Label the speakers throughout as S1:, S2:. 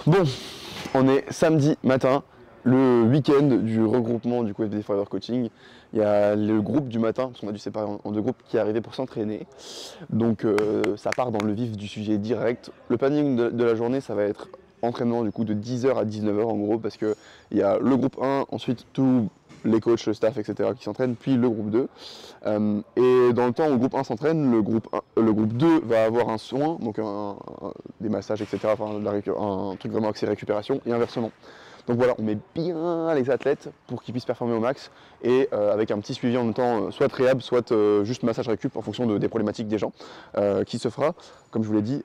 S1: Bon, on est samedi matin, le week-end du regroupement du FBD Forever Coaching. Il y a le groupe du matin, parce qu'on a dû séparer en deux groupes, qui est arrivé pour s'entraîner. Donc ça part dans le vif du sujet direct. Le planning de la journée, ça va être entraînement du coup de 10h à 19h en gros, parce qu'il y a le groupe 1, ensuite tous les coachs, le staff, etc. qui s'entraînent, puis le groupe 2. Et dans le temps où le groupe 1 s'entraîne, le groupe 2 va avoir un soin, donc des massages, etc. Enfin, un truc vraiment axé récupération, et inversement. Donc voilà, on met bien les athlètes pour qu'ils puissent performer au max, et avec un petit suivi en même temps, soit réhab, soit juste massage récup, en fonction des problématiques des gens, qui se fera, comme je vous l'ai dit,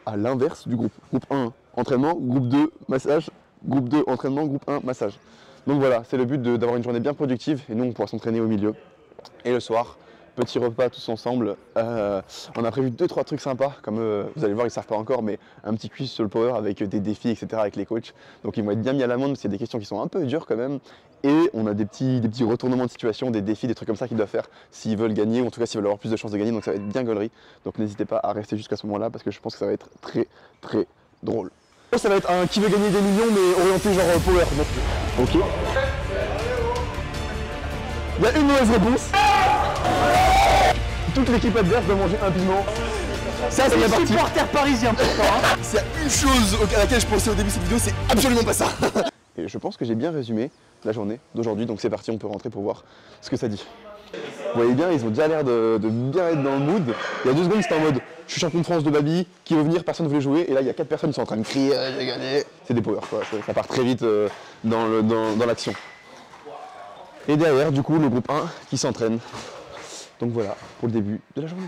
S1: à l'inverse du groupe. Groupe 1, entraînement, groupe 2, massage, groupe 2, entraînement, groupe 1, massage. Donc voilà, c'est le but d'avoir une journée bien productive, et nous on pourra s'entraîner au milieu. Et le soir, petit repas tous ensemble. On a prévu 2-3 trucs sympas, comme vous allez voir, ils ne savent pas encore, mais un petit quiz sur le power avec des défis, etc. avec les coachs. Donc ils vont être bien mis à l'amende, parce qu'il y a des questions qui sont un peu dures quand même. Et on a des petits retournements de situation, des défis, des trucs comme ça qu'ils doivent faire s'ils veulent gagner, ou en tout cas s'ils veulent avoir plus de chances de gagner. Donc ça va être bien gaulerie. Donc n'hésitez pas à rester jusqu'à ce moment-là, parce que je pense que ça va être très très drôle. Ça va être un qui veut gagner des millions, mais orienté genre power. Donc, ok. Il y a une mauvaise réponse. Toute l'équipe adverse doit manger un piment. Ça, c'est la partie.
S2: Supporter parisien pourtant. Hein.
S1: S'il y a une chose à laquelle je pensais au début de cette vidéo, c'est absolument pas ça. Et je pense que j'ai bien résumé la journée d'aujourd'hui, donc c'est parti, on peut rentrer pour voir ce que ça dit. Vous voyez bien, ils ont déjà l'air de bien être dans le mood. Il y a 2 secondes, c'était en mode je suis champion de France de Babi, qui veut venir, personne ne voulait jouer. Et là, il y a 4 personnes qui sont en train de crier, j'ai gagné. C'est des power, quoi. Ça part très vite dans l'action. Et derrière, du coup, le groupe 1 qui s'entraîne. Donc voilà, pour le début de la journée.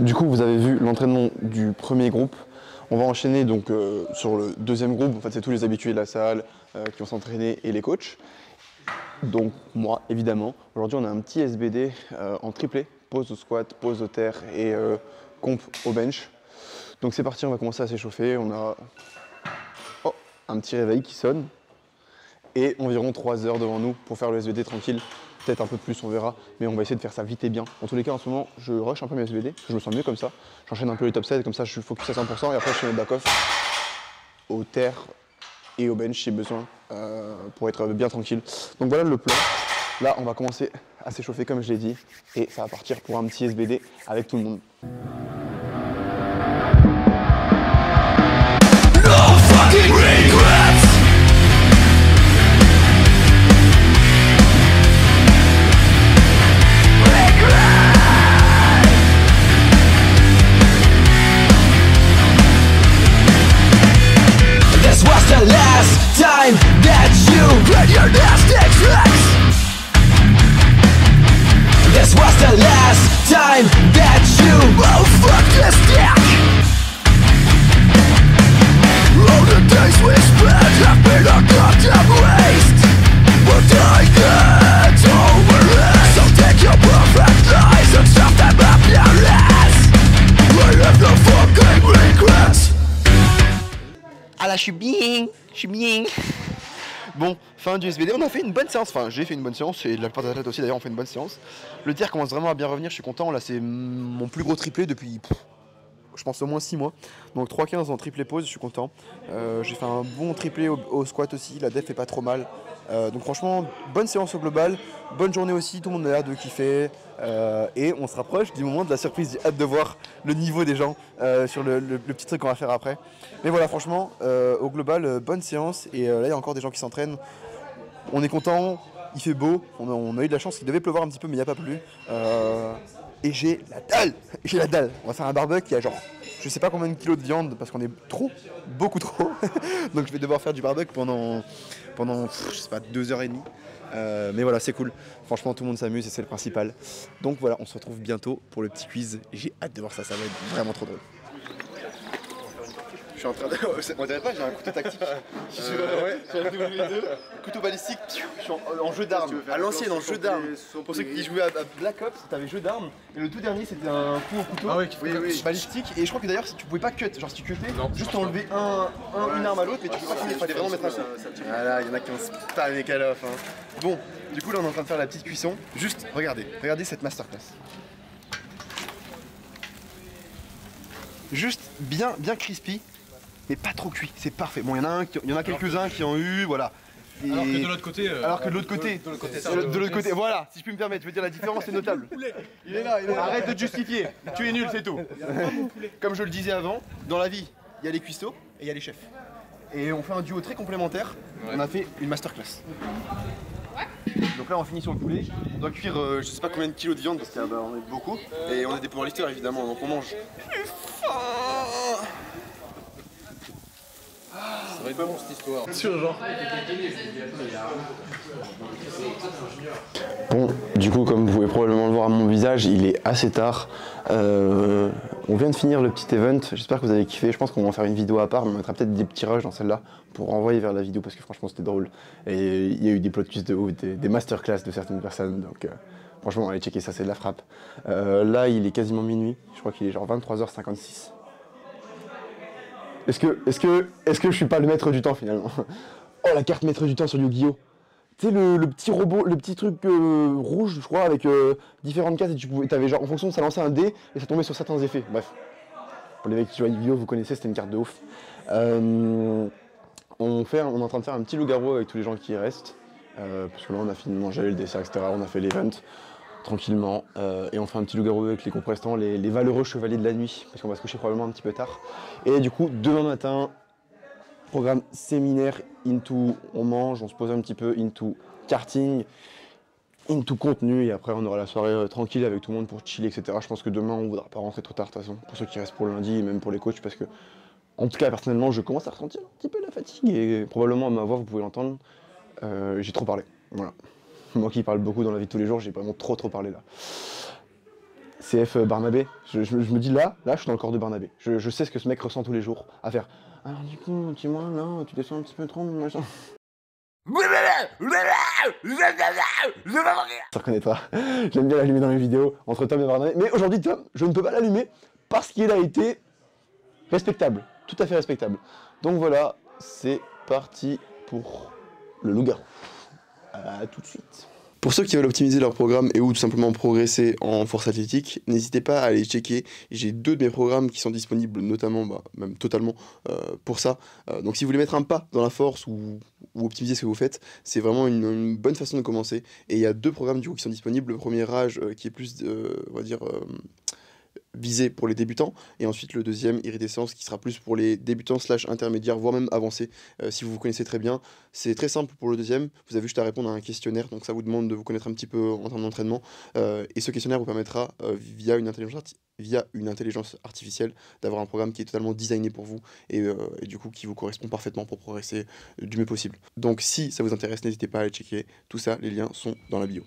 S1: Du coup, vous avez vu l'entraînement du premier groupe. On va enchaîner donc sur le deuxième groupe. En fait, c'est tous les habitués de la salle qui vont s'entraîner et les coachs. Donc moi, évidemment. Aujourd'hui, on a un petit SBD en triplé. Pose au squat, pose au terre et comp au bench. Donc c'est parti, on va commencer à s'échauffer. On a un petit réveil qui sonne. Et environ 3 heures devant nous pour faire le SBD tranquille. Peut-être un peu plus, on verra, mais on va essayer de faire ça vite et bien. En tous les cas, en ce moment, je rush un peu mes SBD, je me sens mieux comme ça. J'enchaîne un peu les top 7, comme ça je suis focus à 100%, et après je fais mes back-off au terre et au bench si besoin, pour être bien tranquille. Donc voilà le plan. Là, on va commencer à s'échauffer comme je l'ai dit, et ça va partir pour un petit SBD avec tout le monde. No fucking regrets.
S3: The last time that you read your nasty tricks. This was the last time that you fuck this dick. All the days we spent have been a goddamn waste. But I get over it. So take your perfect lies and shove them up your ass. I have no fucking regrets.
S2: Ah là, je suis bien. Bon, fin du SBD, on a fait une bonne séance, enfin j'ai fait une bonne séance et la plupart des athlètes aussi d'ailleurs ont fait une bonne séance. Le tir commence vraiment à bien revenir, je suis content, là c'est mon plus gros triplé depuis je pense au moins 6 mois. Donc 3-15 en triplé pause, je suis content. J'ai fait un bon triplé au squat aussi, la def est pas trop mal. Donc franchement, bonne séance au global, bonne journée aussi, tout le monde a l'air de kiffer. Et on se rapproche du moment de la surprise, j'ai hâte de voir le niveau des gens sur le petit truc qu'on va faire après. Mais voilà, franchement, au global, bonne séance. Et là, il y a encore des gens qui s'entraînent. On est content, il fait beau, on a eu de la chance, il devait pleuvoir un petit peu, mais il n'y a pas plu. Et j'ai la dalle, on va faire un barbecue qui a genre, je sais pas combien de kilos de viande, parce qu'on est beaucoup trop. Donc je vais devoir faire du barbecue pendant je sais pas, 2h30. Mais voilà, c'est cool. Franchement, tout le monde s'amuse et c'est le principal. Donc voilà, on se retrouve bientôt pour le petit quiz. Et j'ai hâte de voir ça, ça va être vraiment trop drôle. suis en train de... On dirait pas, j'ai un couteau tactique. Ouais. J'ai un W2, couteau balistique, je suis en jeu d'armes. À l'ancienne, en jeu d'armes. Pour ceux qui jouaient à Black Ops, t'avais jeu d'armes. Et le tout dernier, c'était un coup au couteau balistique. Et je crois que d'ailleurs, tu pouvais pas cut. Genre, si tu cutais, juste enlever une arme à l'autre, mais tu peux pas finir. Il fallait vraiment mettre un coup. Voilà, il y en a qui ont spammé Call of. Bon, du coup, là, on est en train de faire la petite cuisson. Juste, regardez cette masterclass. Juste bien crispy, mais pas trop cuit, c'est parfait. Bon, il y en a quelques-uns qui ont eu, voilà. Et... Alors que de l'autre côté, voilà, si je puis me permettre, je veux dire la différence est notable. Il est là. Arrête de te justifier, tu es nul, c'est tout. Comme je le disais avant, dans la vie, il y a les cuistots et il y a les chefs. Et on fait un duo très complémentaire, on a fait une masterclass. Donc là on finit sur le poulet, on doit cuire je sais pas combien de kilos de viande parce qu'on est beaucoup. Et on est des powerlifters évidemment, donc on mange.
S4: Ça va être pas bon cette histoire.
S1: Sûr genre. Bon, du coup comme vous pouvez probablement le voir à mon visage, il est assez tard. On vient de finir le petit event, j'espère que vous avez kiffé. Je pense qu'on va en faire une vidéo à part, mais on mettra peut-être des petits rushs dans celle-là pour renvoyer vers la vidéo parce que franchement c'était drôle. Et il y a eu des plot twists de ouf, des masterclass de certaines personnes, donc franchement allez checker ça, c'est de la frappe. Là il est quasiment minuit, je crois qu'il est genre 23h56. Est-ce que je suis pas le maître du temps finalement? Oh la carte maître du temps sur Yu-Gi-Oh! Tu sais le petit robot, le petit truc rouge je crois avec différentes cases et t'avais genre en fonction ça lançait un dé et ça tombait sur certains effets. Bref. Pour les mecs qui jouent à Yu-Gi-Oh! Vous connaissez, c'était une carte de ouf. On est en train de faire un petit loup-garou avec tous les gens qui y restent. Parce que là on a fini de manger le dessert, etc. On a fait l'event tranquillement. Et on fait un petit loup-garou avec les compressants, les valeureux chevaliers de la nuit. Parce qu'on va se coucher probablement un petit peu tard. Et du coup, demain matin, programme séminaire into on mange, on se pose un petit peu into karting, into contenu. Et après on aura la soirée tranquille avec tout le monde pour chiller, etc. Je pense que demain on voudra pas rentrer trop tard de toute façon. Pour ceux qui restent pour le lundi et même pour les coachs. Parce que, en tout cas personnellement, je commence à ressentir un petit peu la fatigue. Et probablement à ma voix, vous pouvez l'entendre, j'ai trop parlé. Voilà. Moi qui parle beaucoup dans la vie de tous les jours, j'ai vraiment trop parlé là. CF Barnabé, je me dis là, je suis dans le corps de Barnabé. Je sais ce que ce mec ressent tous les jours, à faire. Alors du coup, dis-moi, là, tu descends un petit peu trop, machin. Ça reconnaîtra. J'aime bien l'allumer dans les vidéos, entre Tom et Barnabé. Mais aujourd'hui, Tom, je ne peux pas l'allumer parce qu'il a été respectable, tout à fait respectable. Donc voilà, c'est parti pour le loup-garou. À tout de suite. Pour ceux qui veulent optimiser leur programme et ou tout simplement progresser en force athlétique, n'hésitez pas à aller checker. J'ai 2 de mes programmes qui sont disponibles, notamment, même totalement, pour ça. Donc si vous voulez mettre un pas dans la force ou optimiser ce que vous faites, c'est vraiment une bonne façon de commencer. Et il y a 2 programmes du coup qui sont disponibles. Le premier Rage qui est plus, on va dire, visé pour les débutants, et ensuite le deuxième Iridescence qui sera plus pour les débutants / intermédiaires, voire même avancés, si vous vous connaissez très bien. C'est très simple pour le deuxième, vous avez juste à répondre à un questionnaire, donc ça vous demande de vous connaître un petit peu en termes d'entraînement, et ce questionnaire vous permettra, via une intelligence artificielle, d'avoir un programme qui est totalement designé pour vous, et du coup qui vous correspond parfaitement pour progresser du mieux possible. Donc si ça vous intéresse, n'hésitez pas à aller checker, tout ça, les liens sont dans la bio.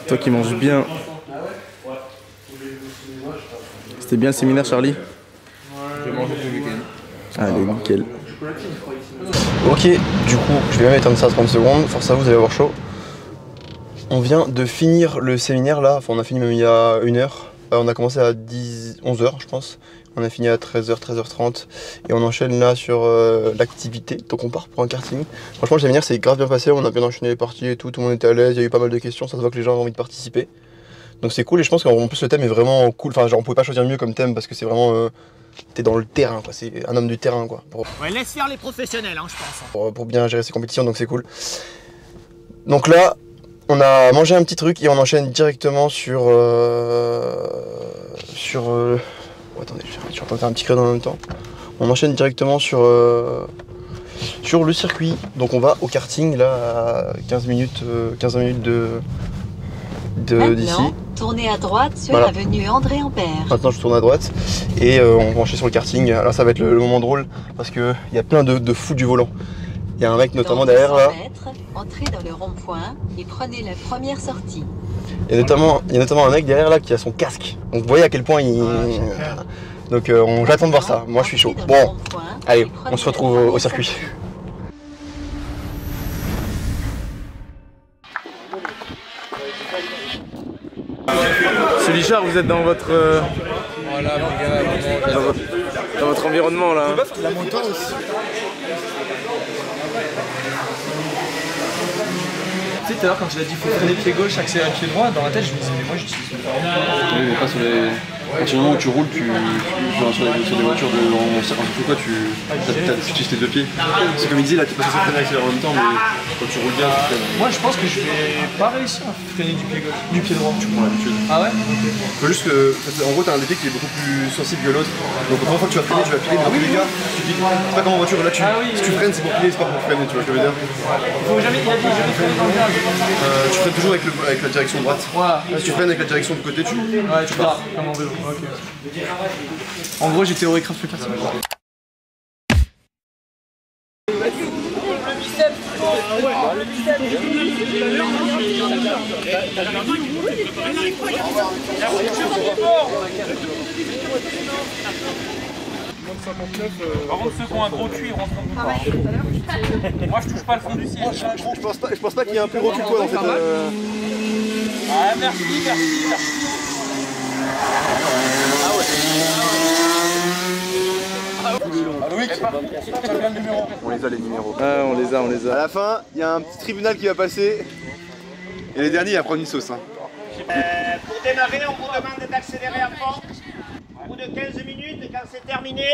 S5: Toi qui manges bien. C'était bien le séminaire, Charlie?
S4: J'ai mangé tout le week-end.
S1: Allez, nickel. Ok, du coup, je vais même éteindre ça 30 secondes. Force à vous, vous allez avoir chaud. On vient de finir le séminaire là. Enfin, on a fini même il y a 1 heure. On a commencé à 11h, je pense. On a fini à 13h, 13h30 et on enchaîne là sur l'activité. Donc on part pour un karting. Franchement, le séminaire s'est grave bien passé. On a bien enchaîné les parties et tout. Tout le monde était à l'aise. Il y a eu pas mal de questions. Ça se voit que les gens ont envie de participer. Donc c'est cool et je pense qu'en plus le thème est vraiment cool. Enfin, genre on pouvait pas choisir mieux comme thème parce que c'est vraiment. T'es dans le terrain quoi. C'est un homme du terrain quoi.
S6: Ouais, laisse faire les professionnels, hein, je pense.
S1: Pour bien gérer ses compétitions, donc c'est cool. Donc là,
S2: On a mangé un petit truc et on enchaîne directement sur... attendez, je suis en train de faire un petit créneau en même temps. On enchaîne directement sur le circuit. Donc on va au karting là à 15 minutes d'ici.
S6: Tournez à droite sur
S2: Voilà.
S6: l'avenue André Ampère.
S2: Maintenant je tourne à droite et on va enchaîner sur le karting. Là ça va être le moment drôle parce qu'il y a plein de fous du volant. Il y a un mec notamment
S6: Dans
S2: derrière
S6: 200
S2: là.
S6: mètres, entrez dans le rond-point et prenez la première sortie.
S2: Il y a notamment un mec derrière là qui a son casque. Donc vous voyez à quel point il... Donc j'attends de voir ça. Moi je suis chaud.
S6: Entrez dans
S2: Bon,
S6: le rond-point
S2: allez,
S6: et prenez
S2: on se
S6: la
S2: retrouve au
S6: première
S2: circuit.
S6: sortie.
S5: Monsieur Lichard, vous êtes dans votre,
S4: Voilà, mon gars, vraiment.
S5: dans votre environnement là.
S7: La moto aussi. Tu sais, tout à l'heure, quand il a dit faut freiner pied gauche, accélérer pied droit, dans la tête, je me disais, mais moi j'utilise le
S8: Oui, mais pas sur les. À partir du moment où tu roules, sur des voitures surtout quoi, tu utilises tes deux pieds. C'est comme il dit, là, tu passes à freiner et accélérer en même temps, mais quand tu roules bien, tu freines.
S7: Moi je pense que je vais pas réussir à freiner du pied gauche, du pied droit.
S8: Tu prends l'habitude.
S7: Ah ouais?
S8: Faut juste que. En gros, t'as un des pieds qui est beaucoup plus sensible que l'autre. Donc, la première fois que tu vas freiner, tu vas piler, mais dans tous les cas, tu piles. C'est pas comme en voiture, là, si tu freines, c'est pour piler, c'est pas pour freiner, tu vois ce que je veux dire.
S7: Faut jamais, il a dit jamais freiner dans le virage.
S8: Tu freines toujours avec la direction droite.
S7: Voilà.
S8: Si tu freines avec la direction de côté, tu.
S7: Ouais, tu pars comme en vélo. Ok. En gros, j'ai théorie craft le karting.
S9: Par contre, ceux qui ont un gros cul, ils rentrent pas. Moi, je touche pas le fond du siège.
S8: Je pense pas qu'il y ait un plus gros que toi dans cette.
S9: Ah, merci, merci.
S8: On les a les numéros.
S5: Ah, on les a, on les
S8: À
S5: a.
S8: la fin, il y a un petit tribunal qui va passer. Et les derniers, ils vont prendre une sauce. Hein.
S9: Pour démarrer, on vous demande d'accélérer à fond. Au bout de 15 minutes, quand c'est terminé.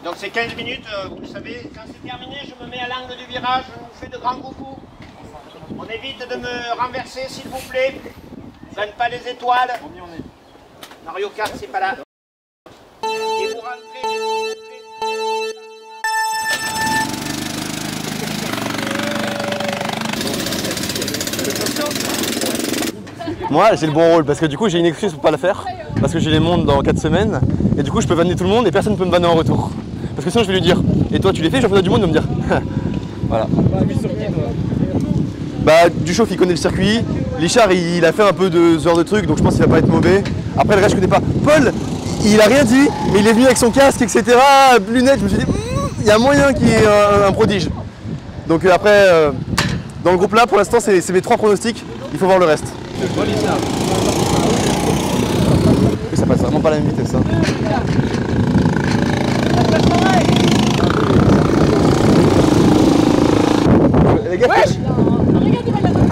S9: Donc c'est 15 minutes, vous le savez. Quand c'est terminé, je me mets à l'angle du virage, je vous fais de grands coucous. On évite de me renverser, s'il vous plaît. Je gagne pas les étoiles. Mario Kart, c'est pas là. Et vous rentrez.
S2: Moi j'ai le bon rôle parce que du coup j'ai une excuse pour pas le faire. Parce que j'ai les mondes dans 4 semaines. Et du coup je peux vanner tout le monde et personne ne peut me vanner en retour. Parce que sinon je vais lui dire, et toi tu les fais, championnat du monde, il va me dire. Voilà. Bah Duchauve il connaît le circuit. Lichard il a fait un peu de ce genre de trucs, donc je pense qu'il va pas être mauvais. Après le reste je connais pas. Paul, il a rien dit, mais il est venu avec son casque, etc. Lunettes, je me suis dit, il y a moyen qu'il y ait un prodige. Donc après, dans le groupe là pour l'instant c'est mes 3 pronostics, il faut voir le reste. Et ça passe vraiment pas à la même vitesse. Hein. Les gars,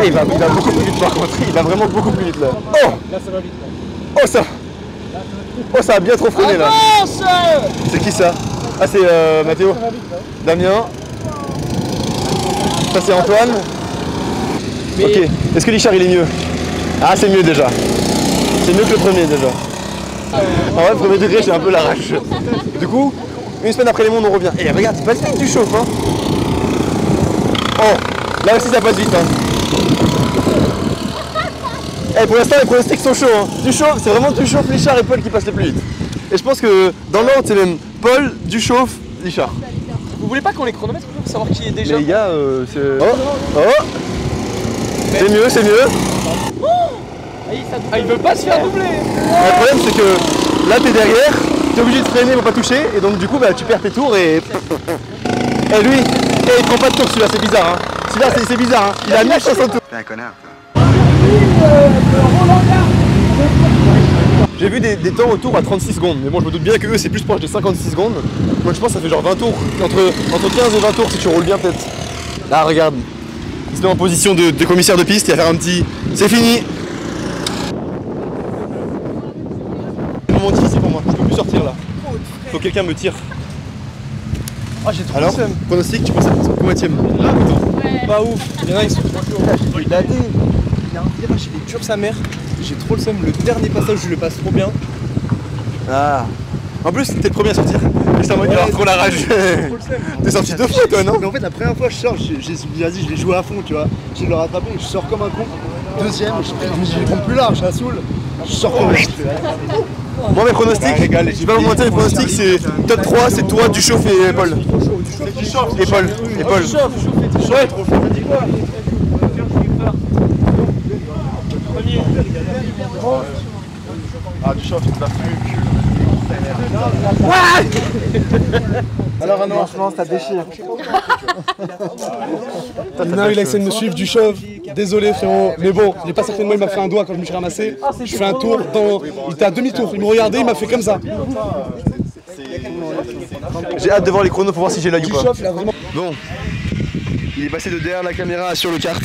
S2: il va beaucoup plus vite par contre, il va vraiment beaucoup plus vite là. Oh là ça va vite là. Oh ça a bien trop freiné là. C'est qui ça? Ah c'est Mathéo, Damien. Ça c'est Antoine. Ok, est-ce que Lichard il est mieux? Ah c'est mieux déjà. C'est mieux que le premier déjà. En vrai, le premier degré j'ai un peu l'arrache. Du coup, une semaine après les mondes on revient. Et regarde, c'est pas vite du chauffe hein. Oh, là aussi ça passe vite hein. Eh, pour l'instant les pronostics sont chauds hein. Duchauve, c'est vraiment Duchauve, Lichard et Paul qui passent les plus vite. Et je pense que dans l'ordre c'est même Paul, Duchauve, Lichard.
S7: Vous voulez pas qu'on les chronomètre pour savoir qui est déjà?
S2: Mais les gars, c'est... Oh, oh. C'est mieux, c'est mieux.
S7: Ah, il veut pas se faire doubler.
S2: Le problème c'est que là t'es derrière, t'es obligé de freiner pour pas toucher et donc du coup bah tu perds tes tours et... Et lui, il prend pas de tour celui-là, c'est bizarre hein. Celui-là c'est bizarre hein, il a 1060 tours.
S8: T'es un connard.
S2: J'ai vu des temps autour à 36 secondes, mais bon je me doute bien que eux c'est plus proche de 56 secondes. Moi je pense que ça fait genre 20 tours, entre 15 et 20 tours si tu roules bien peut-être. Là regarde, il se met en position de commissaire de piste, il va faire un petit... C'est fini. C'est un moment difficile pour moi, je peux plus sortir là. Faut que quelqu'un me tire.
S7: Ah, j'ai trop
S2: Alors, pronostic, tu penses à combien? Là, attends.
S7: Pas ouf. Il y en a, ils sont trop chauds. Il y a un virage, il est dur sa mère. J'ai trop le seum. Le dernier passage, je le passe trop bien.
S2: Ah. En plus, t'es le premier à sortir. J'étais en mode, il va avoir trop la rage. T'es sorti 2 fois, toi, non?
S10: Mais en fait, la première fois, je sors, j'ai vas-y, je vais jouer à fond, tu vois. J'ai de le rattraper, je sors comme un con. Deuxième, je me dis, je vais prendre plus large, je la saoule. Je sors comme un con.
S2: Moi, mes pronostics, je vais pas vous mentir, les pronostics, c'est top 3, c'est toi, Duchauffe et Paul. Et Paul. Et Paul. Ouais, trop chaud.
S8: Ah, Duchauffe, il t'a plus.
S10: Alors, franchement, ça déchire. Non, il a essayé de me suivre, Duchauffe. Désolé, frérot. Mais bon, il est pas certainement, il m'a fait un doigt quand je me suis ramassé. Je fais un tour, il était à demi-tour. Il me regardait, il m'a fait comme ça.
S2: J'ai hâte de voir les chronos pour voir si j'ai l'œil ou pas.
S10: Duchauffe, il a vraiment.
S2: Bon, il est passé de derrière la caméra sur le kart.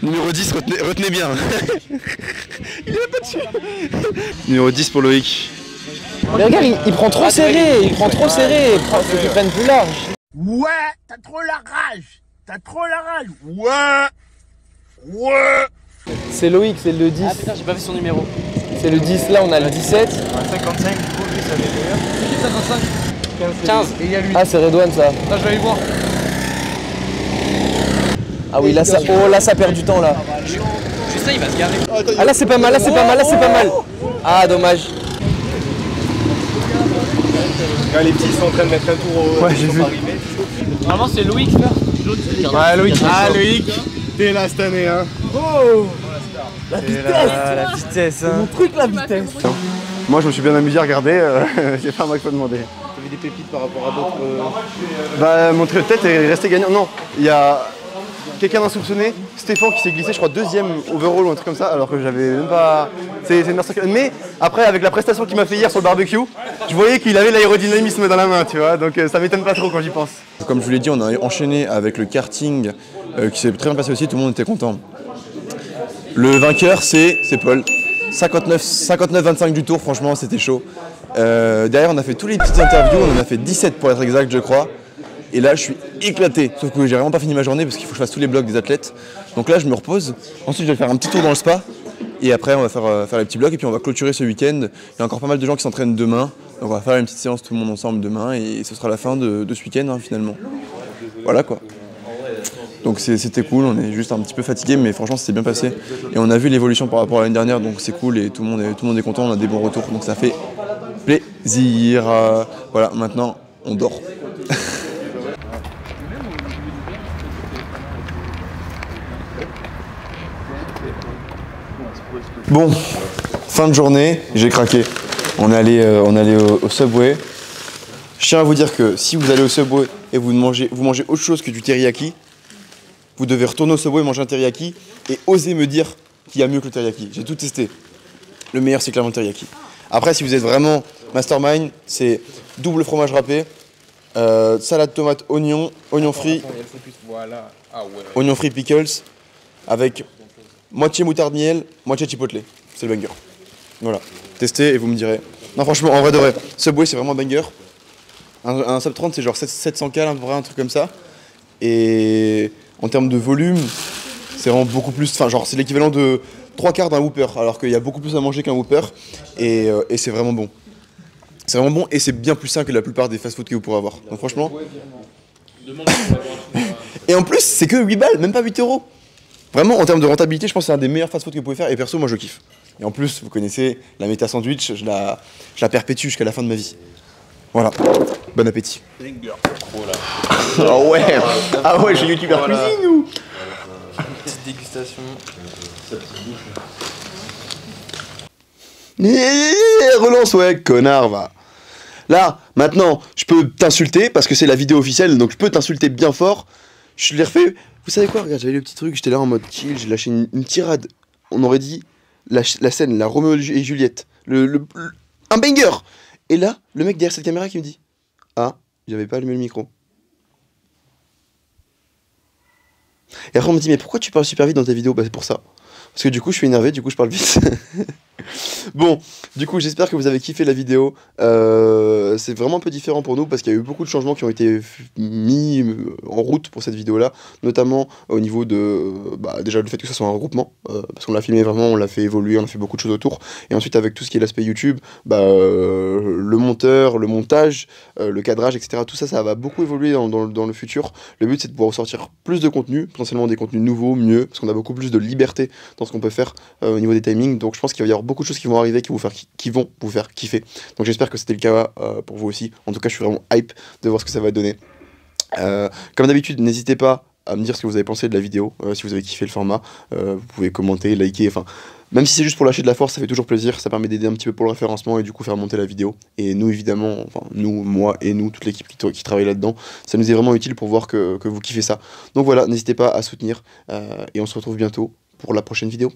S2: Numéro 10, retenez bien. Il est pas dessus. Numéro 10 pour Loïc.
S7: Mais regarde, il prend trop serré. Il prend trop serré. Faut qu'il prenne plus large.
S9: Ouais, t'as trop la rage. T'as trop la rage. Ouais. Ouais.
S7: C'est Loïc, c'est le 10. Ah putain, j'ai pas vu son numéro. C'est le 10, là on a le 17.
S5: 55, du coup, lui, ça avait meilleur.
S7: C'est qui 55 15. Et il y a lui. Ah, c'est Redouane ça. Là, je vais aller voir. Ah oui, là ça, oh, là ça perd du temps là. Juste ça, il va se garer. Ah là c'est pas mal, là c'est pas mal, là c'est pas mal. Ah dommage.
S8: Quand les petits sont en train de mettre un tour au.
S2: Ouais, j'ai vu.
S7: Normalement c'est Loïc là.
S2: Ouais, Loïc.
S8: Ah, Loïc, t'es là cette année, hein.
S7: Oh la vitesse hein. C'est mon truc la vitesse.
S2: Moi, je me suis bien amusé à regarder. C'est pas moi qu'il faut demander.
S8: T'as vu des pépites par rapport à d'autres.
S2: Bah, montrer le tête et rester gagnant. Non, il y a quelqu'un d'insoupçonné, Stéphane, qui s'est glissé, je crois, 2ème overall ou un truc comme ça, alors que j'avais même pas. C'est une merce. Mais après, avec la prestation qu'il m'a fait hier sur le barbecue, je voyais qu'il avait l'aérodynamisme dans la main, tu vois, donc ça m'étonne pas trop quand j'y pense.
S1: Comme je vous l'ai dit, on a enchaîné avec le karting qui s'est très bien passé aussi, tout le monde était content. Le vainqueur, c'est Paul. 59-25 du tour, franchement, c'était chaud. Derrière, on a fait tous les petites interviews, on en a fait 17 pour être exact, je crois. Et là, je suis éclaté. Sauf que j'ai vraiment pas fini ma journée parce qu'il faut que je fasse tous les blocs des athlètes. Donc là, je me repose. Ensuite, je vais faire un petit tour dans le spa. Et après, on va faire les petits blocs et puis on va clôturer ce week-end. Il y a encore pas mal de gens qui s'entraînent demain. Donc on va faire une petite séance tout le monde ensemble demain et ce sera la fin de ce week-end hein, finalement. Voilà quoi. Donc c'était cool, on est juste un petit peu fatigué mais franchement c'était bien passé. Et on a vu l'évolution par rapport à l'année dernière donc c'est cool et tout le monde est content, on a des bons retours donc ça fait plaisir. Voilà, maintenant on dort. Bon, fin de journée, j'ai craqué. On est allé au Subway. Je tiens à vous dire que si vous allez au Subway et vous mangez autre chose que du teriyaki, vous devez retourner au Subway et manger un teriyaki et oser me dire qu'il y a mieux que le teriyaki. J'ai tout testé. Le meilleur, c'est clairement le teriyaki. Après, si vous êtes vraiment mastermind, c'est double fromage râpé, salade tomate oignon frit, oignon frit pickles, avec moitié moutarde miel, moitié chipotle. C'est le banger. Voilà. Testez et vous me direz. Non, franchement, en vrai de vrai, Subway, c'est vraiment un banger. Un sub 30, c'est genre 700 cal, un truc comme ça. Et en termes de volume, c'est vraiment beaucoup plus. Enfin, genre, c'est l'équivalent de 3/4 d'un Whopper, alors qu'il y a beaucoup plus à manger qu'un Whopper. Et c'est vraiment bon. C'est vraiment bon et c'est bien plus sain que la plupart des fast-food que vous pourrez avoir. Donc, franchement. Et en plus, c'est que 8 balles, même pas 8 €. Vraiment, en termes de rentabilité, je pense que c'est un des meilleurs fast-food que vous pouvez faire. Et perso, moi, je kiffe. Et en plus, vous connaissez la méta sandwich, je la perpétue jusqu'à la fin de ma vie. Voilà. Bon appétit. Oh ouais. Ah ouais, j'ai youtubeur cuisine ou
S7: Petite dégustation.
S2: Relance, ouais, connard, va. Là, maintenant, je peux t'insulter parce que c'est la vidéo officielle, donc je peux t'insulter bien fort. Je l'ai refait. Vous savez quoi, regarde, j'avais le petit truc, j'étais là en mode chill, j'ai lâché une tirade. On aurait dit la scène, la Roméo et Juliette. Un banger. Et là, le mec derrière cette caméra qui me dit « Ah, j'avais pas allumé le micro. » Et après on me dit « Mais pourquoi tu parles super vite dans tes vidéos ?» Bah c'est pour ça.
S1: Parce que du coup je suis énervé, du coup je parle vite. Bon, du coup j'espère que vous avez kiffé la vidéo. C'est vraiment un peu différent pour nous parce qu'il y a eu beaucoup de changements qui ont été mis en route pour cette vidéo là, notamment au niveau de déjà le fait que ce soit un regroupement, parce qu'on l'a filmé vraiment, on l'a fait évoluer, on a fait beaucoup de choses autour, et ensuite avec tout ce qui est l'aspect YouTube, le monteur, le montage, le cadrage, etc. Tout ça, ça va beaucoup évoluer dans le futur. Le but c'est de pouvoir sortir plus de contenu, potentiellement des contenus nouveaux, mieux, parce qu'on a beaucoup plus de liberté dans ce qu'on peut faire au niveau des timings, donc je pense qu'il va y avoir beaucoup de choses qui vont arriver, qui vont vous faire kiffer. Donc j'espère que c'était le cas pour vous aussi. En tout cas, je suis vraiment hype de voir ce que ça va donner. Comme d'habitude, n'hésitez pas à me dire ce que vous avez pensé de la vidéo, si vous avez kiffé le format. Vous pouvez commenter, liker, enfin... Même si c'est juste pour lâcher de la force, ça fait toujours plaisir, ça permet d'aider un petit peu pour le référencement et du coup faire monter la vidéo. Et nous évidemment, enfin nous, moi et nous, toute l'équipe qui travaille là-dedans, ça nous est vraiment utile pour voir que vous kiffez ça. Donc voilà, n'hésitez pas à soutenir et on se retrouve bientôt pour la prochaine vidéo.